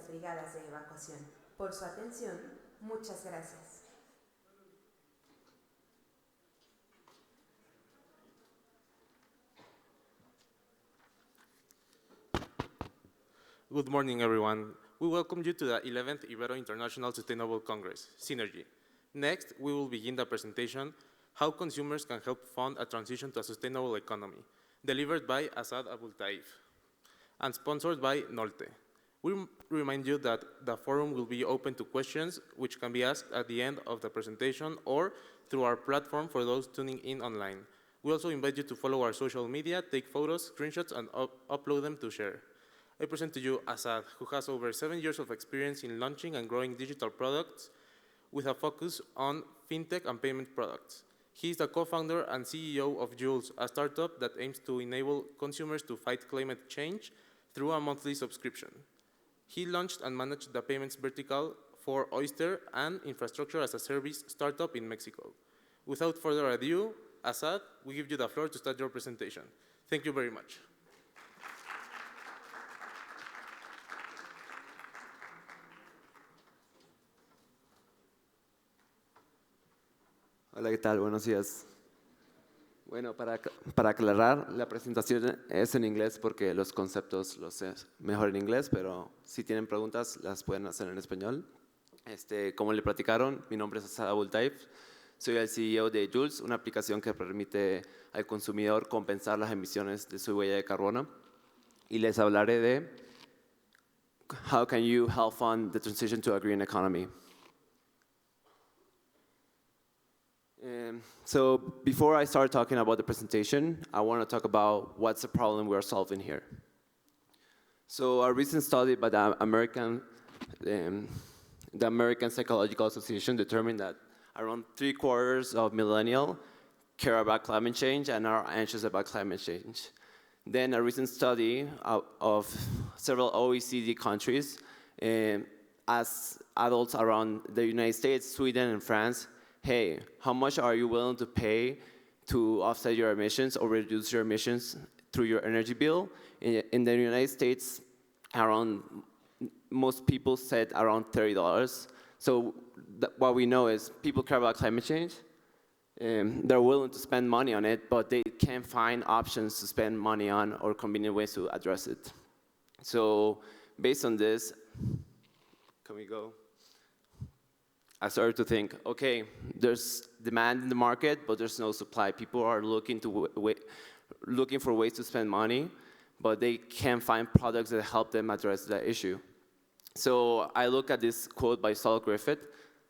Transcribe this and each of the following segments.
las brigadas de evacuación. Por su atención, muchas gracias. Good morning, everyone. We welcome you to the 11th IBERO International Sustainable Congress, Sinergia. Next, we will begin the presentation, How Consumers Can Help Fund a Transition to a Sustainable Economy, delivered by Assad Aboultaif, and sponsored by Nolte. We remind you that the forum will be open to questions, which can be asked at the end of the presentation or through our platform for those tuning in online. We also invite you to follow our social media, take photos, screenshots, and upload them to share. I present to you Assad, who has over 7 years of experience in launching and growing digital products with a focus on fintech and payment products. He is the co-founder and CEO of Jules, a startup that aims to enable consumers to fight climate change through a monthly subscription. He launched and managed the payments vertical for Oyster and infrastructure as a service startup in Mexico. Without further ado, Assad, we give you the floor to start your presentation. Thank you very much. Hola, ¿qué tal? Buenos días. Bueno, para aclarar, la presentación es en inglés porque los conceptos los sé mejor en inglés, pero si tienen preguntas las pueden hacer en español. Como le platicaron, mi nombre es Assad Aboultaif, soy el CEO de Jules, una aplicación que permite al consumidor compensar las emisiones de su huella de carbono. Y les hablaré de How can you help fund the transition to a green economy? So before I start talking about the presentation, I want to talk about what's the problem we're solving here. So a recent study by the American Psychological Association determined that around 3/4 of millennials care about climate change and are anxious about climate change. Then a recent study of several OECD countries asked adults around the United States, Sweden, and France, hey, how much are you willing to pay to offset your emissions or reduce your emissions through your energy bill? In the United States, most people said around $30. So what we know is people care about climate change. They're willing to spend money on it, but they can't find options to spend money on or convenient ways to address it. So based on this, can we go? I started to think, okay, there's demand in the market, but there's no supply. People are looking for ways to spend money, but they can't find products that help them address that issue. So I look at this quote by Saul Griffith.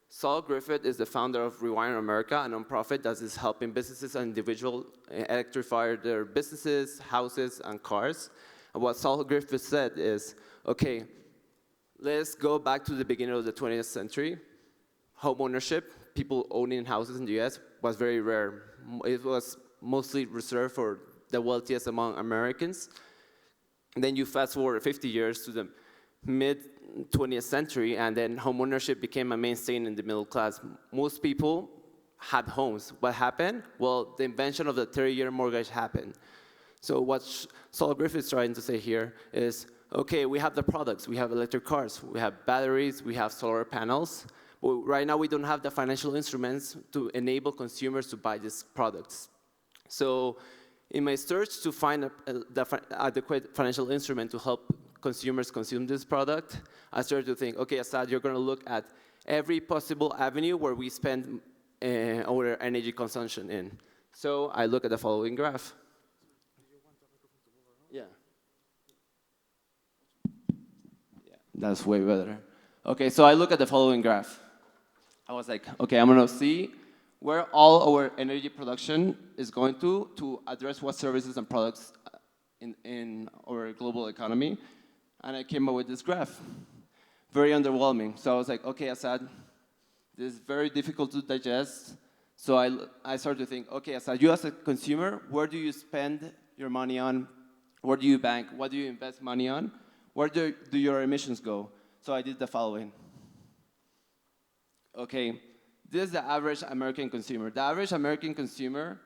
Saul Griffith is the founder of Rewire America, a nonprofit that is helping businesses and individuals electrify their businesses, houses, and cars. And what Saul Griffith said is, okay, let's go back to the beginning of the 20th century. Home ownership, people owning houses in the US, was very rare. It was mostly reserved for the wealthiest among Americans. And then you fast forward 50 years to the mid-20th century, and then home ownership became a mainstay in the middle class. Most people had homes. What happened? Well, the invention of the 30-year mortgage happened. So what Saul Griffith is trying to say here is, okay, we have the products. We have electric cars. We have batteries. We have solar panels. But right now, we don't have the financial instruments to enable consumers to buy these products. So in my search to find the adequate financial instrument to help consumers consume this product, I started to think, okay, Assad, you're going to look at every possible avenue where we spend our energy consumption in. So I look at the following graph. Yeah. Yeah, that's way better. Okay, so I look at the following graph. I was like, okay, I'm going to see where all our energy production is going to address what services and products in our global economy. And I came up with this graph. Very underwhelming. So I was like, okay, Assad, this is very difficult to digest. So I started to think, okay, Assad, you as a consumer, where do you spend your money on? Where do you bank? What do you invest money on? Where do your emissions go? So I did the following. Okay, this is the average American consumer. The average American consumer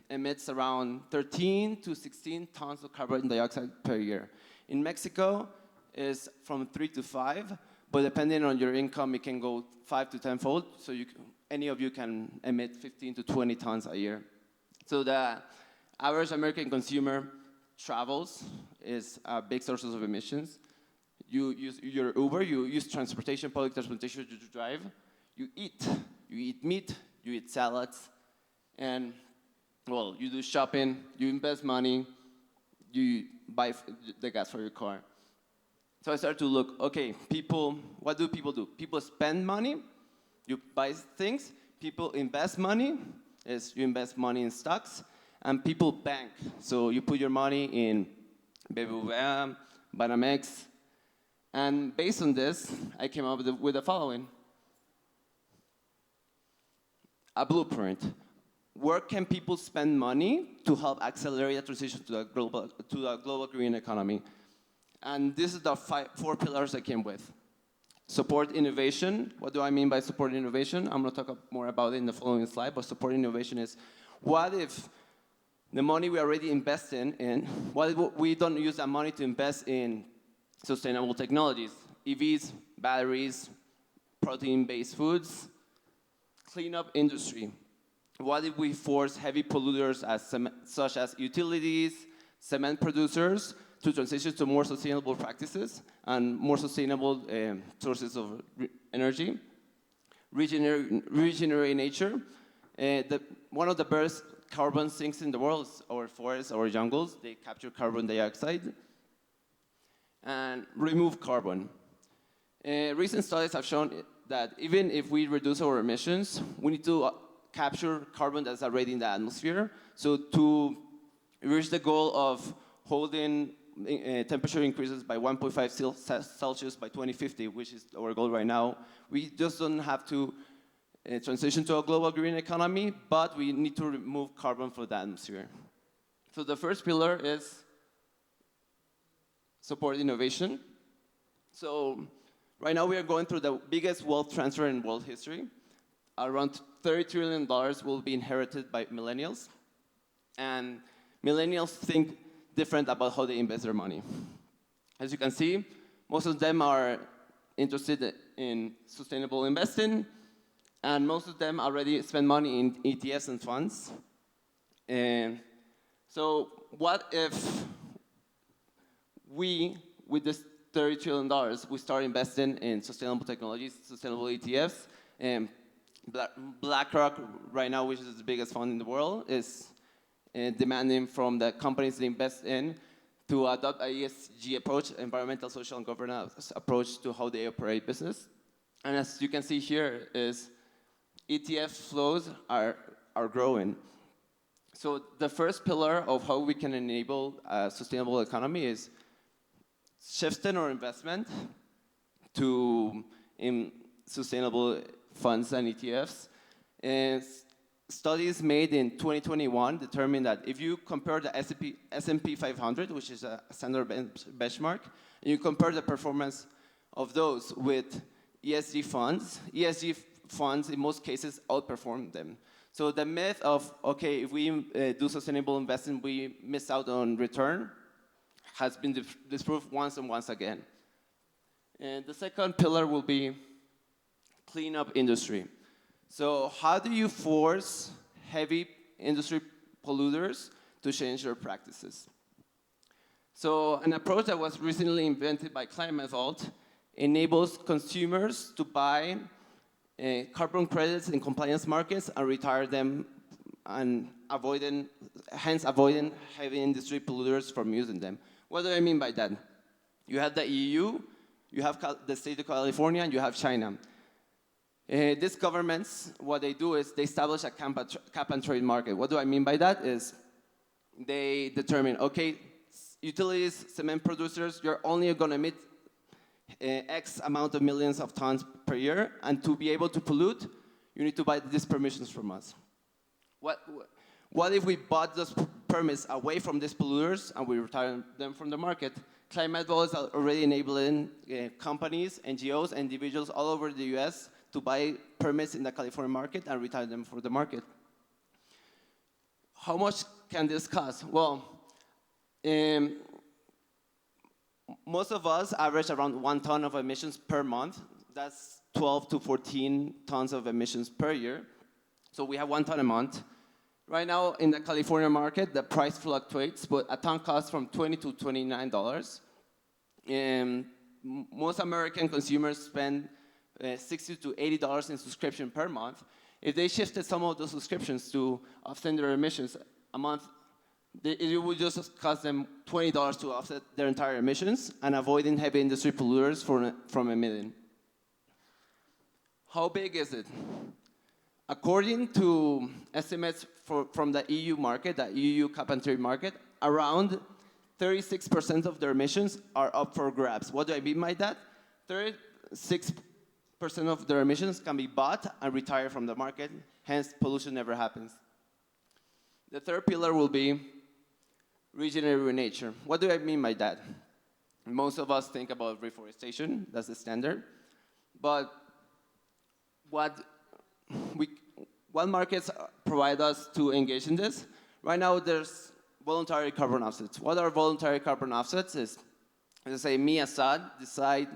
emits around 13 to 16 tons of carbon dioxide per year. In Mexico, is from 3 to 5, but depending on your income, it can go 5 to 10-fold. So any of you can emit 15 to 20 tons a year. So the average American consumer travels is a big source of emissions. You use your Uber, you use transportation, public transportation to drive. You eat meat, you eat salads, and well, you do shopping, you invest money, you buy the gas for your car. So I started to look, okay, what do? People spend money, you buy things, people invest money, you invest money in stocks, and people bank. So you put your money in BBVA, Banamex, and based on this, I came up with the following. A blueprint. Where can people spend money to help accelerate the transition to the global green economy? And this is the 4 pillars I came with. Support innovation. What do I mean by support innovation? I'm going to talk more about it in the following slide, but support innovation is, what if the money we already invest in, what if we don't use that money to invest in sustainable technologies, EVs, batteries, protein-based foods, clean up industry. What if we force heavy polluters such as utilities, cement producers to transition to more sustainable practices and more sustainable sources of energy? Regenerate nature. One of the best carbon sinks in the world is our forests, our jungles. They capture carbon dioxide. And remove carbon. Recent studies have shown that even if we reduce our emissions, we need to capture carbon that's already in the atmosphere. So to reach the goal of holding temperature increases by 1.5 Celsius by 2050, which is our goal right now, we just don't have to transition to a global green economy, but we need to remove carbon from the atmosphere. So the first pillar is support innovation. So right now we are going through the biggest wealth transfer in world history. Around $30 trillion will be inherited by millennials. And millennials think different about how they invest their money. As you can see, most of them are interested in sustainable investing, and most of them already spend money in ETFs and funds. And so what if with this $30 trillion, we start investing in sustainable technologies, sustainable ETFs, and BlackRock right now, which is the biggest fund in the world, is demanding from the companies they invest in to adopt a ESG approach, environmental, social, and governance approach to how they operate business. And as you can see here, is ETF flows are growing. So the first pillar of how we can enable a sustainable economy is shifting our investment to sustainable funds and ETFs. And studies made in 2021 determined that if you compare the S&P 500, which is a standard benchmark, and you compare the performance of those with ESG funds in most cases outperform them. So the myth of, okay, if we do sustainable investing, we miss out on return, has been disproved once and once again. And the second pillar will be clean up industry. So how do you force heavy industry polluters to change their practices? So an approach that was recently invented by Climate Vault enables consumers to buy carbon credits in compliance markets and retire them, and avoiding heavy industry polluters from using them. What do I mean by that? You have the EU, you have the state of California, and you have China. These governments, what they do is they establish a cap and trade market. What do I mean by that is they determine, okay, utilities, cement producers, you're only going to emit X amount of millions of tons per year, and to be able to pollute, you need to buy these permissions from us. What if we bought those permits away from these polluters and we retire them from the market? Climate Vault is already enabling companies, NGOs, individuals all over the US to buy permits in the California market and retire them from the market. How much can this cost? Well, most of us average around 1 ton of emissions per month. That's 12 to 14 tons of emissions per year. So we have 1 ton a month. Right now in the California market, the price fluctuates, but a ton costs from $20 to $29. And most American consumers spend $60 to $80 in subscription per month. If they shifted some of those subscriptions to offset their emissions a month, it would just cost them $20 to offset their entire emissions and avoiding heavy industry polluters from emitting. How big is it? According to estimates from the EU market, the EU cap and trade market, around 36% of their emissions are up for grabs. What do I mean by that? 36% of their emissions can be bought and retired from the market, hence pollution never happens. The third pillar will be regenerative nature. What do I mean by that? Most of us think about reforestation, that's the standard. But what markets provide us to engage in this? Right now there's voluntary carbon offsets. What are voluntary carbon offsets? Is, let's say me, Assad, decide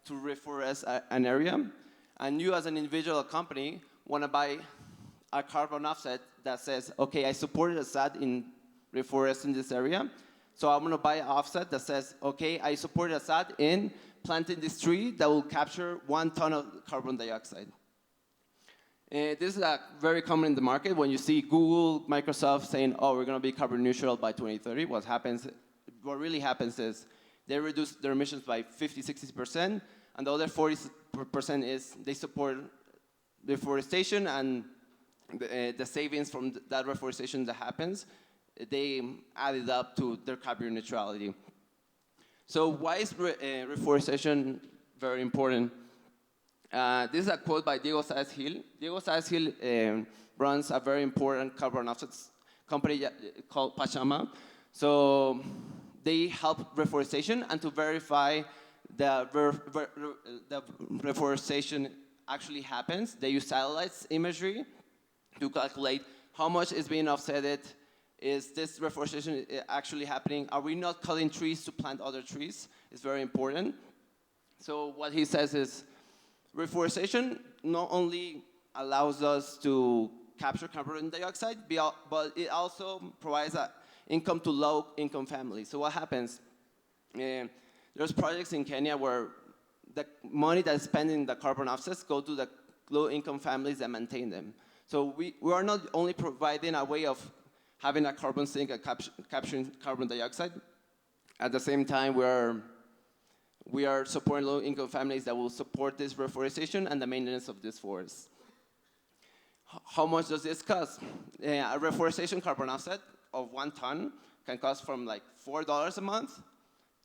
to reforest an area, and you as an individual company want to buy a carbon offset that says, okay, I supported Assad in reforesting this area, so I'm going to buy an offset that says, okay, I supported Assad in planting this tree that will capture 1 ton of carbon dioxide. This is very common in the market. When you see Google, Microsoft saying, oh, we're going to be carbon neutral by 2030, what really happens is they reduce their emissions by 50, 60%, and the other 40% is they support reforestation, and the savings from that reforestation that happens, they add it up to their carbon neutrality. So why is reforestation very important? This is a quote by Diego Saez-Gil. Diego Saez-Gil runs a very important carbon offsets company called Pachama. So they help reforestation, and to verify the reforestation actually happens, they use satellites imagery to calculate how much is being offsetted. Is this reforestation actually happening? Are we not cutting trees to plant other trees? It's very important. So what he says is, reforestation not only allows us to capture carbon dioxide, but it also provides income to low-income families. So what happens? There's projects in Kenya where the money that's spent in the carbon offsets go to the low-income families that maintain them. So we are not only providing a way of having a carbon sink and capturing carbon dioxide. At the same time, we are supporting low-income families that will support this reforestation and the maintenance of this forest. How much does this cost? A reforestation carbon offset of 1 ton can cost from like $4 a month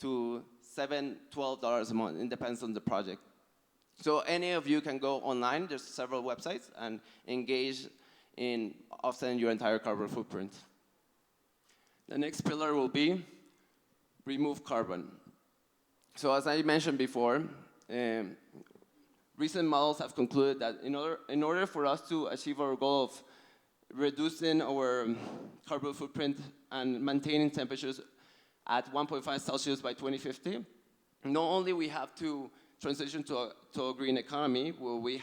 to $7, $12 a month. It depends on the project. So any of you can go online, there's several websites, and engage in offsetting your entire carbon footprint. The next pillar will be remove carbon. So as I mentioned before, recent models have concluded that in order for us to achieve our goal of reducing our carbon footprint and maintaining temperatures at 1.5 Celsius by 2050, not only we have to transition to a green economy, where we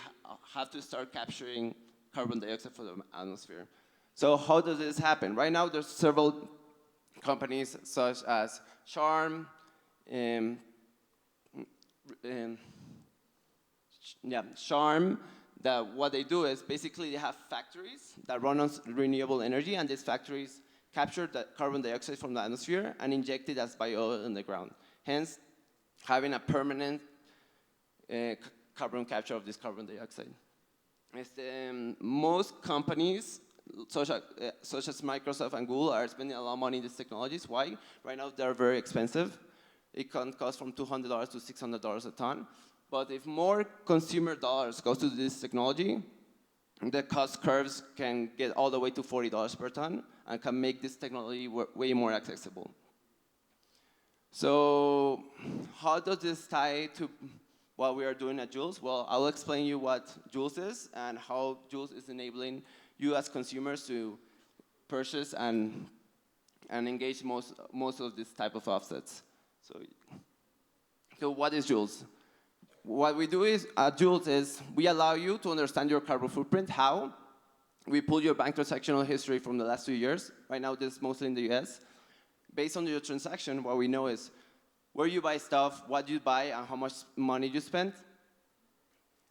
have to start capturing carbon dioxide from the atmosphere. So how does this happen? Right now, there's several companies such as Charm, Charm, that what they do is basically they have factories that run on renewable energy, and these factories capture the carbon dioxide from the atmosphere and inject it as bio in the ground. Hence, having a permanent carbon capture of this carbon dioxide. Most companies, such as Microsoft and Google, are spending a lot of money in these technologies. Why? Right now, they're very expensive. It can cost from $200 to $600 a ton. But if more consumer dollars goes to this technology, the cost curves can get all the way to $40 per ton and can make this technology way more accessible. So how does this tie to what we are doing at Jules? Well, I'll explain you what Jules is and how Jules is enabling you as consumers to purchase and engage most of this type of offsets. So So what is Joules? What we do is, at Joules is, we allow you to understand your carbon footprint. How? We pull your bank transactional history from the last 2 years. Right now, this is mostly in the US. Based on your transaction, what we know is where you buy stuff, what you buy, and how much money you spend.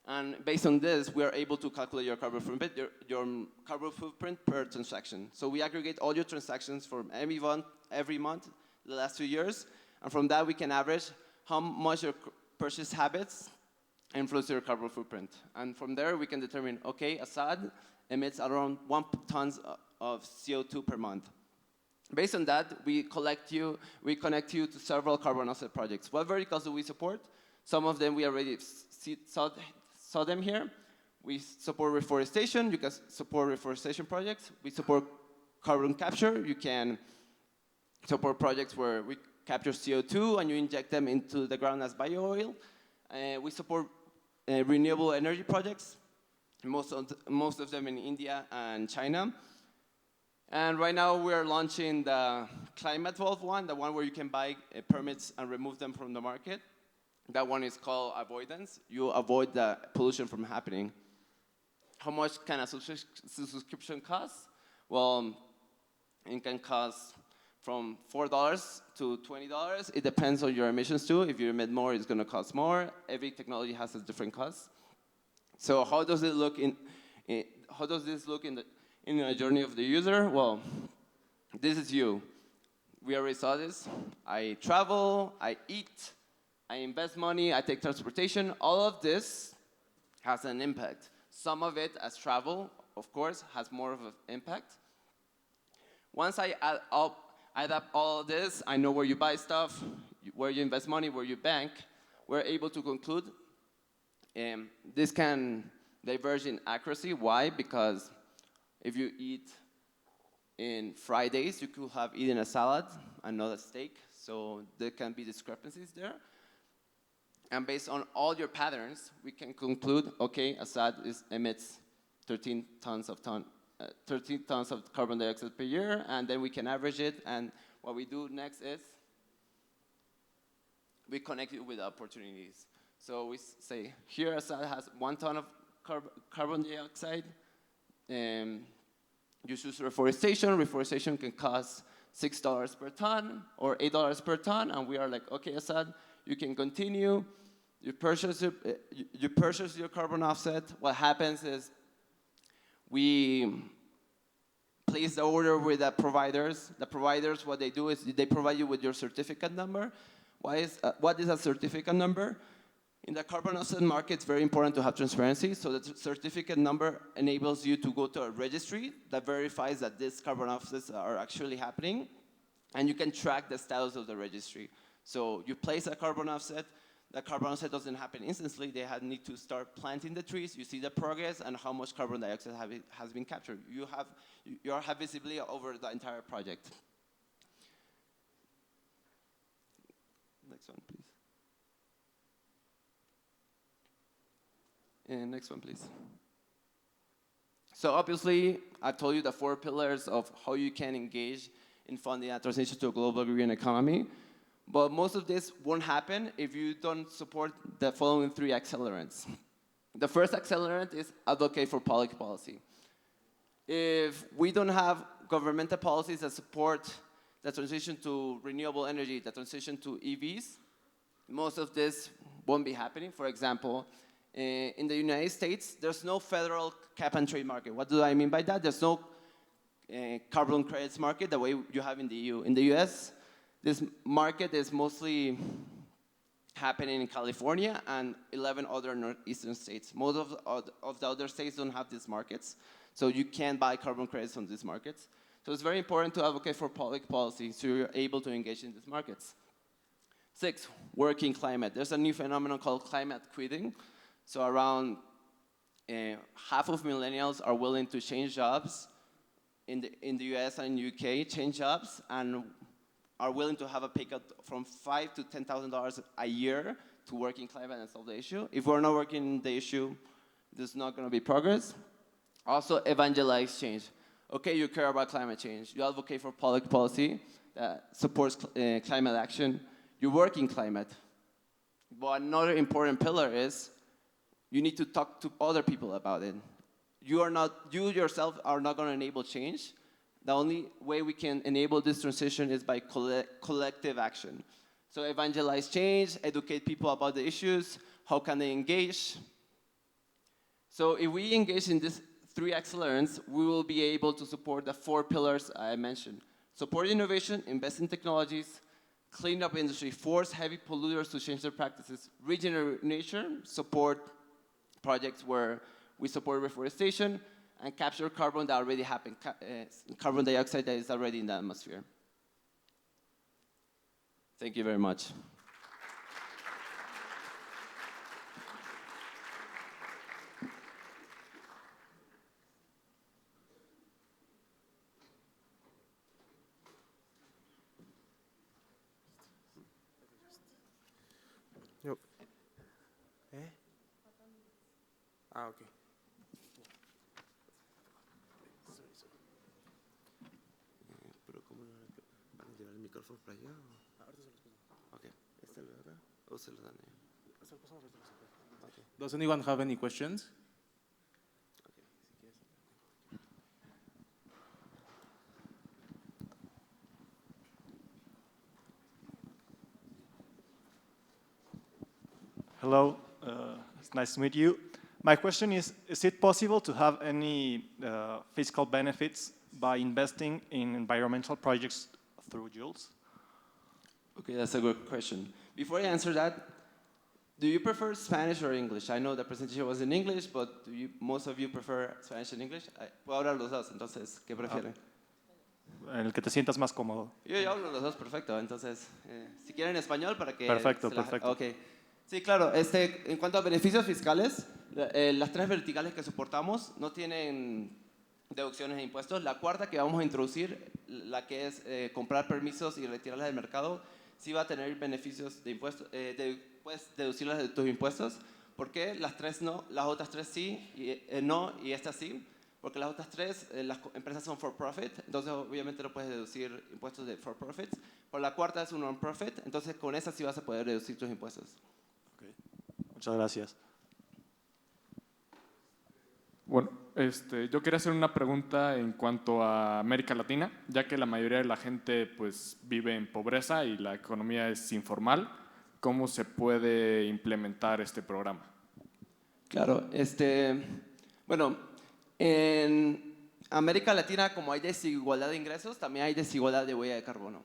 And based on this, we are able to calculate your carbon footprint, your carbon footprint per transaction. So we aggregate all your transactions from every month, the last 2 years, and from that we can average how much your purchase habits influence your carbon footprint. And from there we can determine, okay, Assad emits around 1 ton of CO2 per month. Based on that, we connect you to several carbon offset projects. What verticals do we support? Some of them we already saw them here. We support reforestation. You can support reforestation projects. We support carbon capture. You can support projects where we capture CO2 and you inject them into the ground as bio-oil. We support renewable energy projects, most of them in India and China. And right now we are launching the Climate Vault one, the one where you can buy permits and remove them from the market. That one is called avoidance. You avoid the pollution from happening. How much can a subscription cost? Well, it can cost from $4 to $20. It depends on your emissions too. If you emit more, it's going to cost more. Every technology has a different cost. So how does it look in the journey of the user? Well, this is you. We already saw this. I travel, I eat, I invest money, I take transportation. All of this has an impact. Some of it, as travel, of course, has more of an impact. Once I add up all of this, I know where you buy stuff, where you invest money, where you bank. We're able to conclude. This can diverge in accuracy. Why? Because if you eat in Fridays, you could have eaten a salad and not a steak. So there can be discrepancies there. And based on all your patterns, we can conclude, okay, Assad emits 13 tons of carbon dioxide per year, and then we can average it. And what we do next is we connect it with opportunities. So we say, here Assad has 1 ton of carbon dioxide. You choose reforestation. Reforestation can cost $6 per ton or $8 per ton, and we are like, okay, Assad, you can continue. You purchase your carbon offset. What happens is we place the order with the providers. The providers, what they do is they provide you with your certificate number. What is a certificate number? In the carbon offset market, it's very important to have transparency. So the certificate number enables you to go to a registry that verifies that these carbon offsets are actually happening, and you can track the status of the registry. So you place a carbon offset. The carbon offset doesn't happen instantly. They need to start planting the trees. You see the progress and how much carbon dioxide has been captured. You have visibility over the entire project. Next one, please. And next one, please. So obviously, I told you the 4 pillars of how you can engage in funding a transition to a global green economy. But most of this won't happen if you don't support the following 3 accelerants. The first accelerant is advocate for public policy. If we don't have governmental policies that support the transition to renewable energy, the transition to EVs, most of this won't be happening. For example, in the United States, there's no federal cap and trade market. What do I mean by that? There's no carbon credits market the way you have in the EU. In the US, this market is mostly happening in California and 11 other northeastern states. Most of the other states don't have these markets, so you can't buy carbon credits from these markets. So it's very important to advocate for public policy so you're able to engage in these markets. 6, working climate. There's a new phenomenon called climate quitting. So around half of millennials are willing to change jobs in the US and UK, change jobs, and are willing to have a pay cut from $5,000 to $10,000 a year to work in climate and solve the issue. If we're not working the issue, there's not going to be progress. Also, evangelize change. Okay, you care about climate change. You advocate for public policy that supports climate action. You work in climate. But another important pillar is you need to talk to other people about it. You yourself are not going to enable change. The only way we can enable this transition is by collective action. So evangelize change, educate people about the issues, how can they engage? So if we engage in these 3 accelerants, we will be able to support the 4 pillars I mentioned. Support innovation, invest in technologies, clean up industry, force heavy polluters to change their practices, regenerate nature, support projects where we support reforestation, and capture carbon that already happened, carbon dioxide that is already in the atmosphere. Thank you very much. Yep. Ah, okay. Pero ¿cómo van a llevar el micrófono para allá? Okay. ¿Este lo da o se lo dan? Okay. Does anyone have any questions? Hello, it's nice to meet you. My question is it possible to have any fiscal benefits by investing in environmental projects through Jules? Okay, that's a good question. Before I answer that, do you prefer Spanish or English? I know the presentation was in English, but most of you prefer Spanish and English? Puedo hablar los dos, entonces, ¿qué prefieren? En el que te sientas más cómodo. Yo hablo los dos, perfecto. Entonces, si quieren español para que... Perfecto, perfecto. Ok. Sí, claro. En cuanto a beneficios fiscales, las 3 verticales que soportamos no tienen deducciones de impuestos. La cuarta que vamos a introducir, la que es comprar permisos y retirarlas del mercado, sí va a tener beneficios de impuestos, puedes deducirlas de tus impuestos. ¿Por qué? Las 3 no, las otras 3 sí, no, y estas sí. Porque las otras 3, las empresas son for profit, entonces obviamente no puedes deducir impuestos de for profit. Por la cuarta es un non-profit, entonces con esa sí vas a poder deducir tus impuestos. Okay. Muchas gracias. Bueno, yo quería hacer una pregunta en cuanto a América Latina, ya que la mayoría de la gente pues, vive en pobreza y la economía es informal. ¿Cómo se puede implementar este programa? Claro, bueno, en América Latina, como hay desigualdad de ingresos, también hay desigualdad de huella de carbono.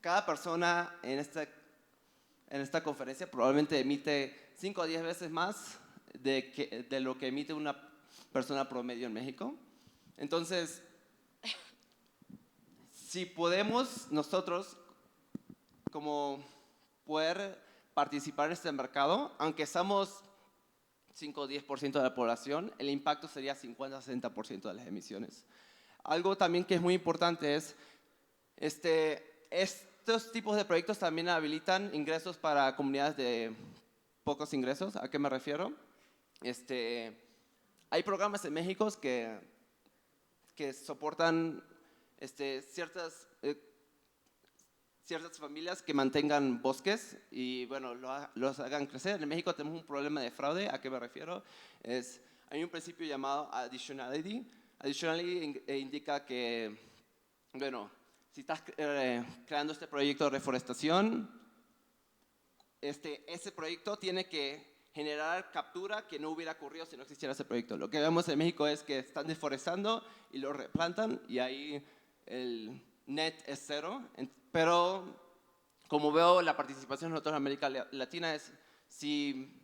Cada persona en esta conferencia probablemente emite 5 o 10 veces más de lo que emite una persona promedio en México. Entonces, si podemos nosotros como poder participar en este mercado, aunque somos 5 o 10% de la población, el impacto sería 50-60% de las emisiones. Algo también que es muy importante es, estos tipos de proyectos también habilitan ingresos para comunidades de pocos ingresos. ¿A qué me refiero? Hay programas en México que soportan ciertas familias que mantengan bosques y bueno, los hagan crecer. En México tenemos un problema de fraude. ¿A qué me refiero? Hay un principio llamado additionality. Additionality indica que, bueno, si estás creando este proyecto de reforestación, ese proyecto tiene que generar captura que no hubiera ocurrido si no existiera ese proyecto. Lo que vemos en México es que están deforestando y lo replantan y ahí el net es 0. Pero como veo la participación de nosotros en América Latina es si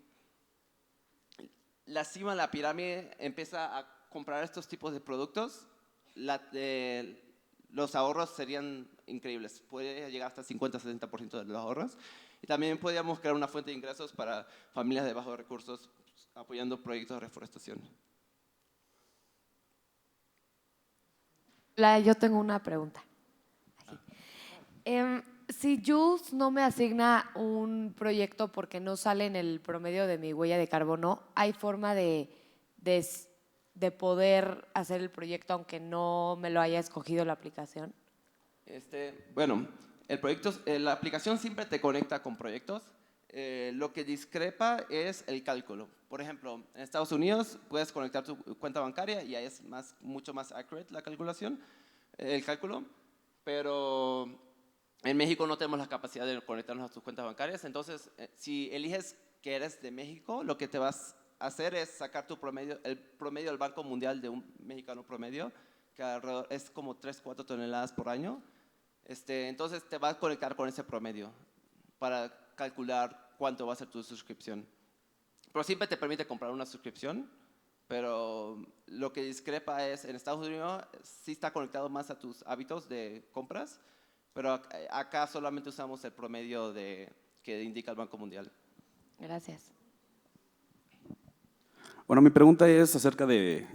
la cima de la pirámide empieza a comprar estos tipos de productos, los ahorros serían increíbles. Puede llegar hasta 50-70% de los ahorros. Y también podríamos crear una fuente de ingresos para familias de bajos recursos apoyando proyectos de reforestación. Yo tengo una pregunta. Si Jules no me asigna un proyecto porque no sale en el promedio de mi huella de carbono, ¿hay forma de poder hacer el proyecto aunque no me lo haya escogido la aplicación? Bueno, la aplicación siempre te conecta con proyectos. Lo que discrepa es el cálculo. Por ejemplo, en Estados Unidos puedes conectar tu cuenta bancaria y ahí es mucho más accurate la calculación, el cálculo, pero en México no tenemos la capacidad de conectarnos a tus cuentas bancarias. Entonces, si eliges que eres de México, lo que te vas a hacer es sacar tu promedio, el promedio del Banco Mundial de un mexicano promedio, que alrededor es como 3-4 toneladas por año. Entonces, te vas a conectar con ese promedio para calcular cuánto va a ser tu suscripción. Pero siempre te permite comprar una suscripción, pero lo que discrepa es, en Estados Unidos sí está conectado más a tus hábitos de compras, pero acá solamente usamos el promedio que indica el Banco Mundial. Gracias. Bueno, mi pregunta es acerca de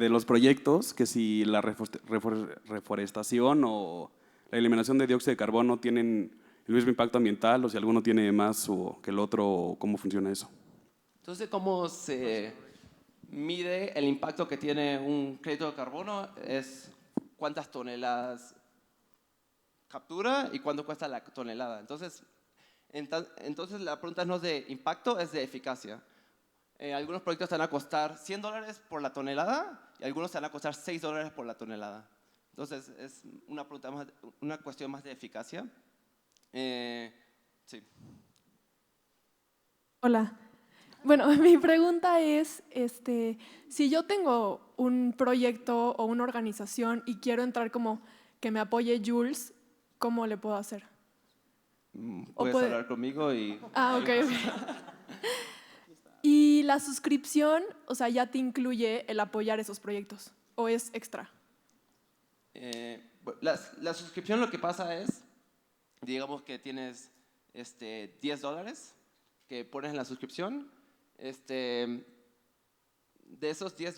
los proyectos, que si la reforestación o la eliminación de dióxido de carbono tienen el mismo impacto ambiental, o si alguno tiene más que el otro, o cómo funciona eso. Entonces, ¿cómo se mide el impacto que tiene un crédito de carbono? Es cuántas toneladas captura y cuánto cuesta la tonelada. Entonces la pregunta no es de impacto, es de eficacia. Algunos proyectos te van a costar $100 por la tonelada y algunos te van a costar $6 por la tonelada. Entonces, es una cuestión más de eficacia. Sí. Hola. Bueno, mi pregunta es, si yo tengo un proyecto o una organización y quiero entrar como que me apoye Jules, ¿cómo le puedo hacer? Puedes hablar conmigo y… Ok. ¿Y la suscripción, o sea, ya te incluye el apoyar esos proyectos o es extra? La suscripción, lo que pasa es, digamos que tienes $10 que pones en la suscripción. De esos $10,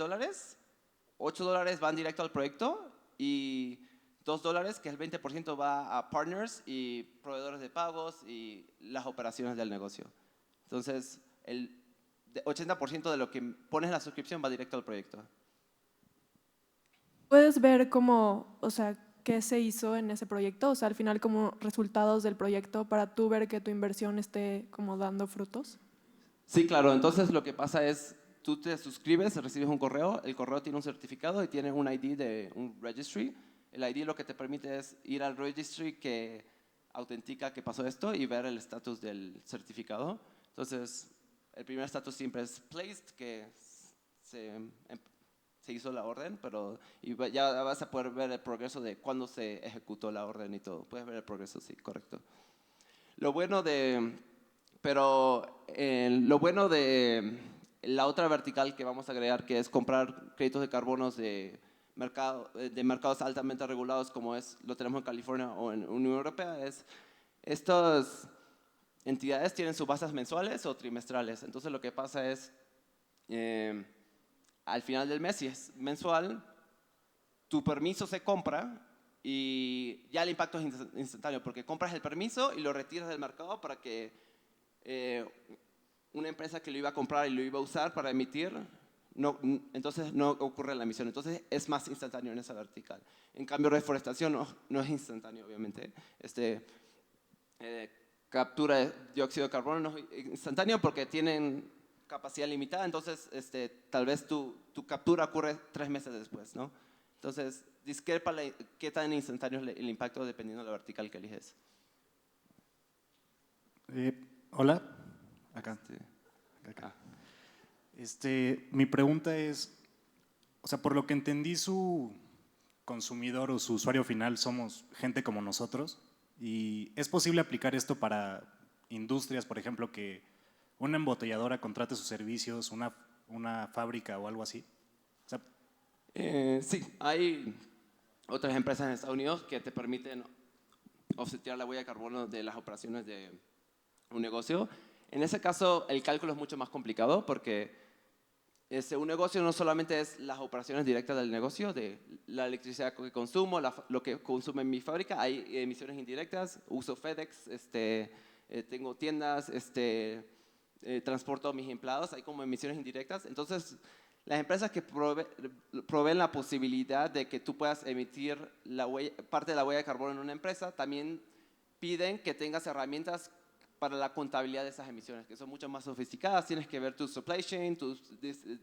$8 van directo al proyecto y $2, que es el 20%, va a partners y proveedores de pagos y las operaciones del negocio. Entonces, el 80% de lo que pones en la suscripción va directo al proyecto. ¿Puedes ver cómo, o sea, qué se hizo en ese proyecto? O sea, al final como resultados del proyecto para tú ver que tu inversión esté como dando frutos. Sí, claro. Entonces, lo que pasa es, tú te suscribes, recibes un correo, el correo tiene un certificado y tiene un ID de un registry. El ID lo que te permite es ir al registry que autentica que pasó esto y ver el estatus del certificado. Entonces, el primer estatus siempre es placed, que se hizo la orden, pero ya vas a poder ver el progreso de cuándo se ejecutó la orden y todo. Puedes ver el progreso, sí, correcto. Lo bueno de la otra vertical que vamos a agregar, que es comprar créditos de carbonos de mercados altamente regulados, como lo tenemos en California o en Unión Europea, es estas entidades tienen sus bases mensuales o trimestrales. Entonces, lo que pasa es, al final del mes, si es mensual, tu permiso se compra y ya el impacto es instantáneo, porque compras el permiso y lo retiras del mercado para que una empresa que lo iba a comprar y lo iba a usar para emitir, entonces no ocurre la emisión. Entonces, es más instantáneo en esa vertical. En cambio, reforestación no es instantáneo, obviamente. Captura de dióxido de carbono no es instantáneo porque tienen capacidad limitada, entonces tal vez tu captura ocurre 3 meses después, ¿no? Entonces, discrepa qué tan instantáneo es el impacto dependiendo de la vertical que eliges. Hola, acá. Mi pregunta es, o sea, por lo que entendí, su consumidor o su usuario final somos gente como nosotros. ¿Y es posible aplicar esto para industrias, por ejemplo, que una embotelladora contrate sus servicios, una fábrica o algo así? O sea, sí, hay otras empresas en Estados Unidos que te permiten offsetear la huella de carbono de las operaciones de un negocio. En ese caso, el cálculo es mucho más complicado porque un negocio no solamente es las operaciones directas del negocio, de la electricidad que consumo, lo que consume en mi fábrica, hay emisiones indirectas, uso FedEx, tengo tiendas, transporto a mis empleados, hay como emisiones indirectas. Entonces, las empresas que proveen la posibilidad de que tú puedas emitir parte de la huella de carbono en una empresa, también piden que tengas herramientas para la contabilidad de esas emisiones, que son mucho más sofisticadas. Tienes que ver tu supply chain, tus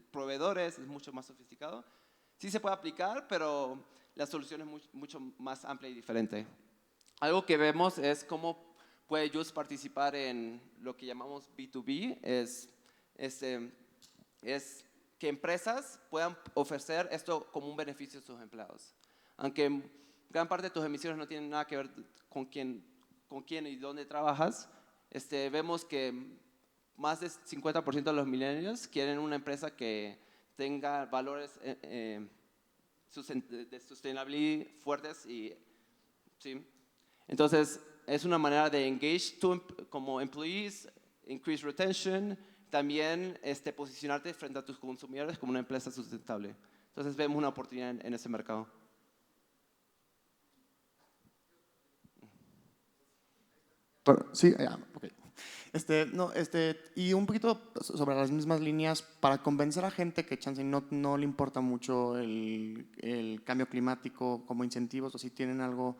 proveedores, es mucho más sofisticado. Sí se puede aplicar, pero la solución es mucho más amplia y diferente. Algo que vemos es cómo puede Jules participar en lo que llamamos B2B, es que empresas puedan ofrecer esto como un beneficio a sus empleados. Aunque gran parte de tus emisiones no tienen nada que ver con quién y dónde trabajas, vemos que más del 50% de los millennials quieren una empresa que tenga valores de sustentabilidad fuertes. ¿Sí? Entonces, es una manera de engage como employees, increase retention, también posicionarte frente a tus consumidores como una empresa sustentable. Entonces, vemos una oportunidad en ese mercado. Sí, ok. Y un poquito sobre las mismas líneas, para convencer a gente que chance no le importa mucho el cambio climático como incentivos, o si tienen algo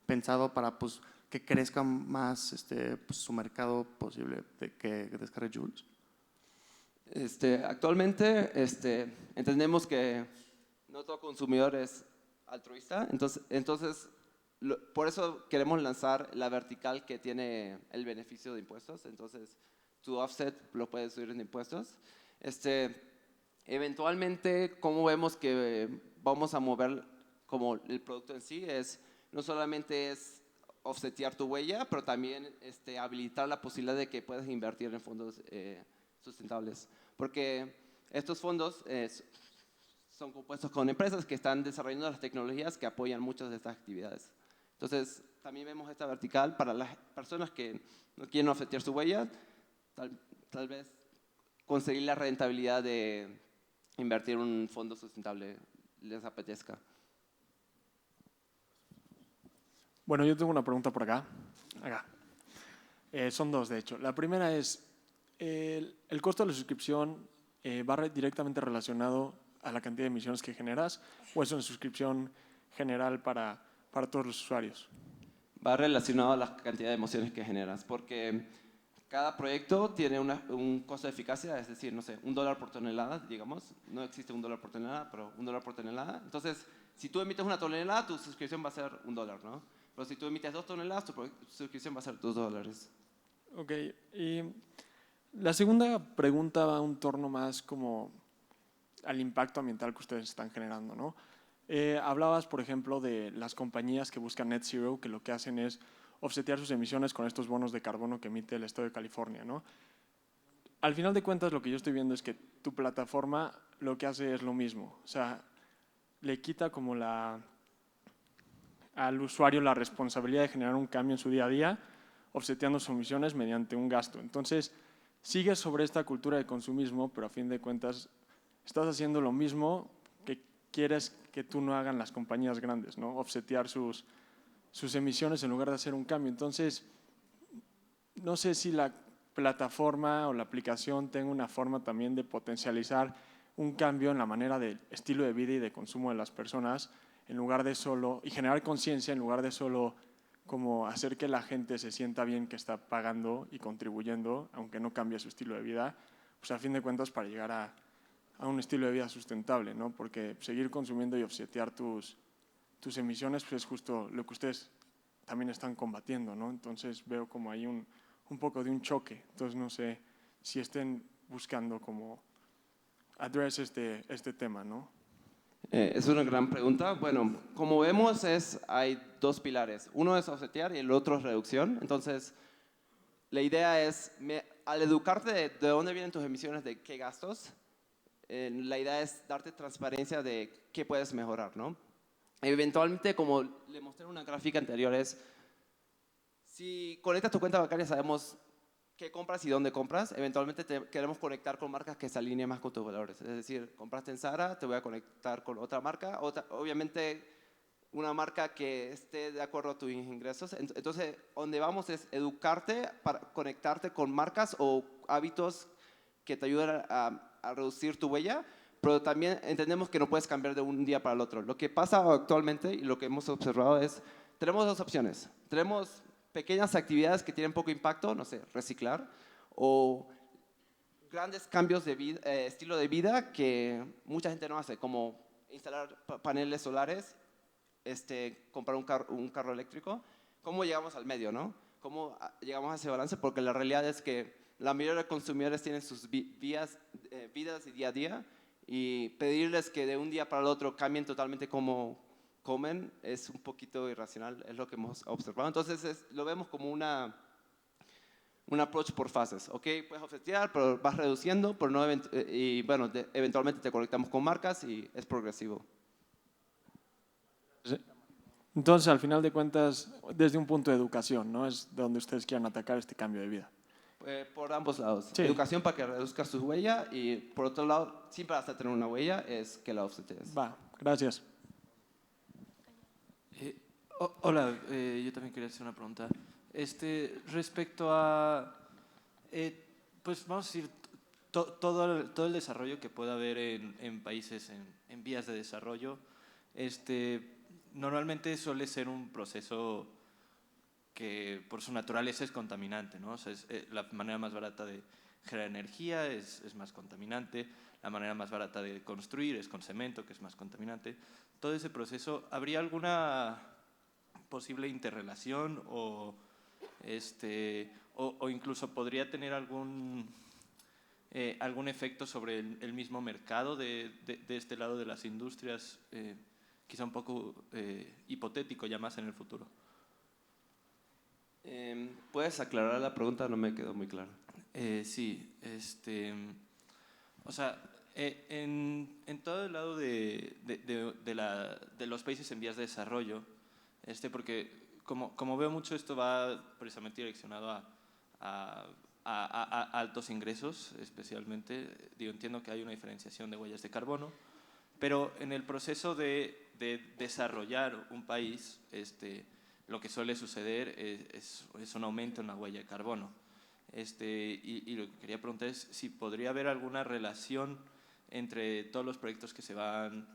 pensado para pues, que crezca más pues, su mercado posible que descargue Jules. Actualmente entendemos que no todo consumidor es altruista, entonces por eso queremos lanzar la vertical que tiene el beneficio de impuestos. Entonces, tu offset lo puedes subir en impuestos. Eventualmente, como vemos que vamos a mover como el producto en sí, no solamente es offsetear tu huella, pero también habilitar la posibilidad de que puedas invertir en fondos sustentables. Porque estos fondos son compuestos con empresas que están desarrollando las tecnologías que apoyan muchas de estas actividades. Entonces, también vemos esta vertical para las personas que no quieren offsetear su huella, tal vez conseguir la rentabilidad de invertir en un fondo sustentable les apetezca. Bueno, yo tengo una pregunta por acá. Son dos, de hecho. La primera es, ¿el costo de la suscripción va directamente relacionado a la cantidad de emisiones que generas o es una suscripción general para todos los usuarios? Va relacionado a la cantidad de emociones que generas, porque cada proyecto tiene un costo de eficacia, es decir, no sé, $1 por tonelada, digamos. No existe $1 por tonelada, pero $1 por tonelada. Entonces, si tú emites 1 tonelada, tu suscripción va a ser $1, ¿no? Pero si tú emites 2 toneladas, tu suscripción va a ser $2. Ok, y la segunda pregunta va un torno más como al impacto ambiental que ustedes están generando, ¿no? Hablabas, por ejemplo, de las compañías que buscan net zero, que lo que hacen es offsetear sus emisiones con estos bonos de carbono que emite el estado de California, ¿no? Al final de cuentas, lo que yo estoy viendo es que tu plataforma lo que hace es lo mismo. O sea, le quita como al usuario la responsabilidad de generar un cambio en su día a día, offseteando sus emisiones mediante un gasto. Entonces, sigues sobre esta cultura de consumismo, pero a fin de cuentas estás haciendo lo mismo que quieres que tú no hagan las compañías grandes, ¿no? Offsetear sus emisiones en lugar de hacer un cambio. Entonces, no sé si la plataforma o la aplicación tenga una forma también de potencializar un cambio en la manera de estilo de vida y de consumo de las personas, en lugar de solo, y generar conciencia en lugar de solo como hacer que la gente se sienta bien que está pagando y contribuyendo, aunque no cambie su estilo de vida, pues a fin de cuentas para llegar a un estilo de vida sustentable, ¿no? Porque seguir consumiendo y offsetear tus emisiones pues es justo lo que ustedes también están combatiendo, ¿no? Entonces veo como hay un poco de un choque. Entonces no sé si estén buscando como address este tema, ¿no? Es una gran pregunta. Bueno, como vemos hay dos pilares. Uno es offsetear y el otro es reducción. Entonces, la idea es, al educarte de dónde vienen tus emisiones, de qué gastos, la idea es darte transparencia de qué puedes mejorar, ¿no? Eventualmente, como le mostré en una gráfica anterior, si conectas tu cuenta bancaria sabemos qué compras y dónde compras. Eventualmente queremos conectar con marcas que se alineen más con tus valores. Es decir, compraste en Zara, te voy a conectar con otra marca. Obviamente, una marca que esté de acuerdo a tus ingresos. Entonces, donde vamos es educarte para conectarte con marcas o hábitos que te ayuden a reducir tu huella, pero también entendemos que no puedes cambiar de un día para el otro. Lo que pasa actualmente y lo que hemos observado tenemos dos opciones. Tenemos pequeñas actividades que tienen poco impacto, no sé, reciclar, o grandes cambios de vida, estilo de vida que mucha gente no hace, como instalar paneles solares, comprar un carro eléctrico. ¿Cómo llegamos al medio, no? ¿Cómo llegamos a ese balance? Porque la realidad es que la mayoría de consumidores tienen sus vidas y día a día, y pedirles que de un día para el otro cambien totalmente cómo comen es un poquito irracional, es lo que hemos observado. Entonces lo vemos como un approach por fases, ¿ok? Puedes ofrecer, pero vas reduciendo, pero no y bueno, eventualmente te conectamos con marcas y es progresivo. Entonces, al final de cuentas, desde un punto de educación, ¿no? Es de donde ustedes quieran atacar este cambio de vida. Por ambos lados. Sí. Educación para que reduzca su huella, y por otro lado, siempre hasta tener una huella es que la offsetes. Va, gracias. Hola, yo también quería hacer una pregunta. Respecto a, pues vamos a decir, todo el desarrollo que pueda haber en países en vías de desarrollo, normalmente suele ser un proceso que por su naturaleza es contaminante, ¿no? O sea, la manera más barata de generar energía es más contaminante, la manera más barata de construir es con cemento, que es más contaminante. Todo ese proceso, ¿habría alguna posible interrelación o incluso podría tener algún efecto sobre el mismo mercado de este lado de las industrias, quizá un poco hipotético ya más en el futuro? ¿Puedes aclarar la pregunta? No me quedó muy claro. Sí, o sea, en todo el lado de los países en vías de desarrollo, porque como veo mucho esto va precisamente direccionado a altos ingresos, especialmente, entiendo que hay una diferenciación de huellas de carbono, pero en el proceso de desarrollar un país, lo que suele suceder es un aumento en la huella de carbono. Y lo que quería preguntar es si podría haber alguna relación entre todos los proyectos que se van,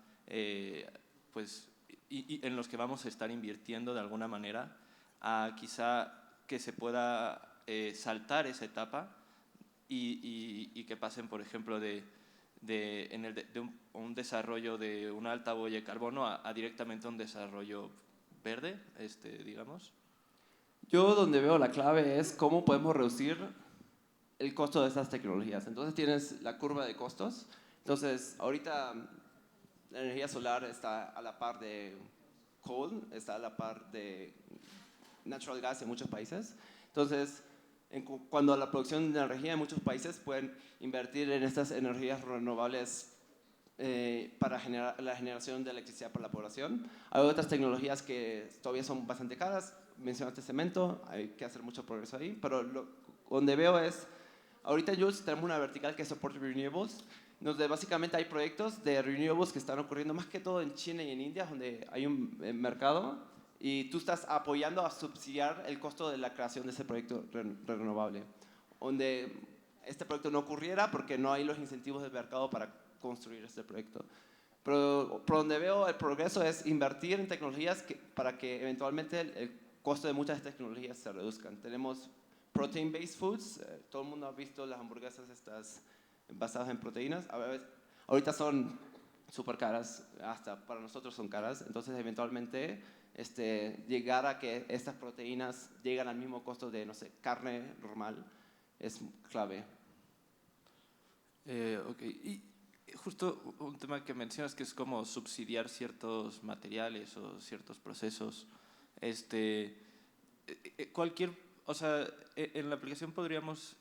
pues, y en los que vamos a estar invirtiendo de alguna manera, a quizá que se pueda saltar esa etapa y que pasen, por ejemplo, de un desarrollo de una alta huella de carbono a directamente un desarrollo verde, digamos. Yo donde veo la clave es cómo podemos reducir el costo de estas tecnologías. Entonces tienes la curva de costos. Entonces ahorita la energía solar está a la par de coal, está a la par de natural gas en muchos países. Entonces, cuando la producción de energía en muchos países pueden invertir en estas energías renovables para la generación de electricidad para la población. Hay otras tecnologías que todavía son bastante caras. Mencionaste cemento, hay que hacer mucho progreso ahí, pero donde veo es, ahorita en Jules tenemos una vertical que soporta renewables, donde básicamente hay proyectos de renewables que están ocurriendo más que todo en China y en India, donde hay un mercado, y tú estás apoyando a subsidiar el costo de la creación de ese proyecto renovable, donde este proyecto no ocurriera porque no hay los incentivos del mercado para construir este proyecto. Pero por donde veo el progreso es invertir en tecnologías para que eventualmente el costo de muchas tecnologías se reduzcan. Tenemos protein-based foods, todo el mundo ha visto las hamburguesas estas basadas en proteínas. Ahorita son súper caras, hasta para nosotros son caras, entonces eventualmente llegar a que estas proteínas lleguen al mismo costo de, no sé, carne normal es clave. Ok, y justo un tema que mencionas que es como subsidiar ciertos materiales o ciertos procesos. O sea, en la aplicación podríamos,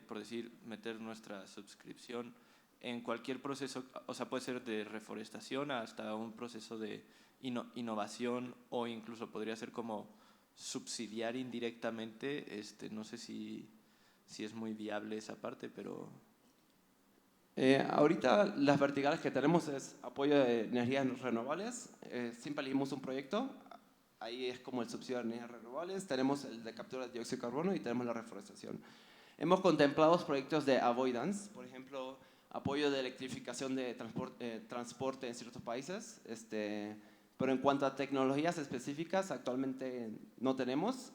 por decir, meter nuestra suscripción en cualquier proceso, o sea, puede ser de reforestación hasta un proceso de innovación, o incluso podría ser como subsidiar indirectamente. No sé si es muy viable esa parte, pero... Ahorita las verticales que tenemos es apoyo de energías renovables. Siempre elegimos un proyecto, ahí es como el subsidio de energías renovables. Tenemos el de captura de dióxido de carbono y tenemos la reforestación. Hemos contemplado proyectos de avoidance, por ejemplo, apoyo de electrificación de transporte en ciertos países, pero en cuanto a tecnologías específicas actualmente no tenemos.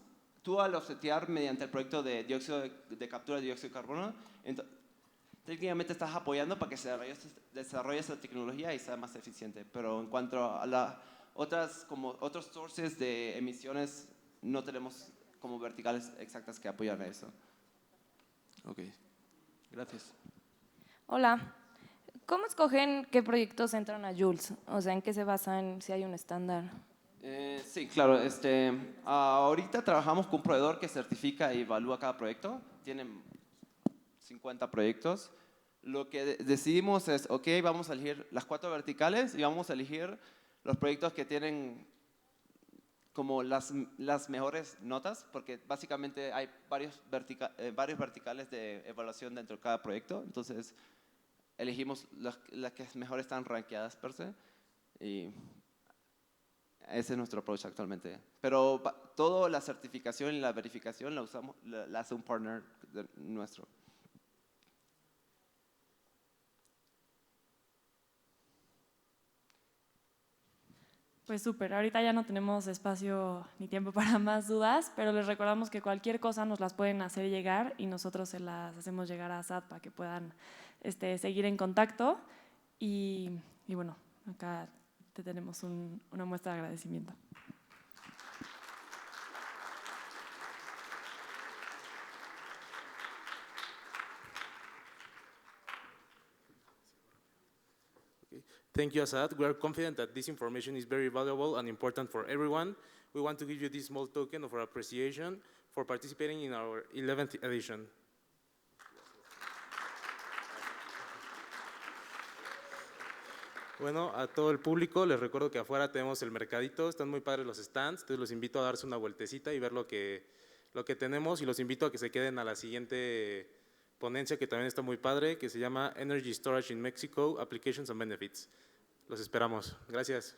tú al offsetear mediante el proyecto de captura de dióxido de carbono, técnicamente estás apoyando para que se desarrolle esa tecnología y sea más eficiente. Pero en cuanto a otros sources de emisiones, no tenemos como verticales exactas que apoyan a eso. Ok, gracias. Hola, ¿cómo escogen qué proyectos entran a Jules? O sea, ¿en qué se basan? Si hay un estándar. Sí, claro. Ahorita trabajamos con un proveedor que certifica y evalúa cada proyecto. Tienen 50 proyectos. Lo que decidimos es, ok, vamos a elegir las 4 verticales y vamos a elegir los proyectos que tienen como las mejores notas, porque básicamente hay varios verticales de evaluación dentro de cada proyecto. Entonces, elegimos las que mejor están rankeadas per se. Y ese es nuestro approach actualmente. Pero toda la certificación y la verificación la hace un partner nuestro. Pues súper, ahorita ya no tenemos espacio ni tiempo para más dudas, pero les recordamos que cualquier cosa nos las pueden hacer llegar y nosotros se las hacemos llegar a Assad para que puedan seguir en contacto. Y bueno, acá te tenemos una muestra de agradecimiento. Thank you, Assad. We are confident that this information is very valuable and important for everyone. We want to give you this small token of our appreciation for participating in our 11th edition. Bueno, a todo el público les recuerdo que afuera tenemos el mercadito, están muy padres los stands, entonces los invito a darse una vueltecita y ver lo que tenemos, y los invito a que se queden a la siguiente ponencia que también está muy padre, que se llama Energy Storage in Mexico, Applications and Benefits. Los esperamos. Gracias.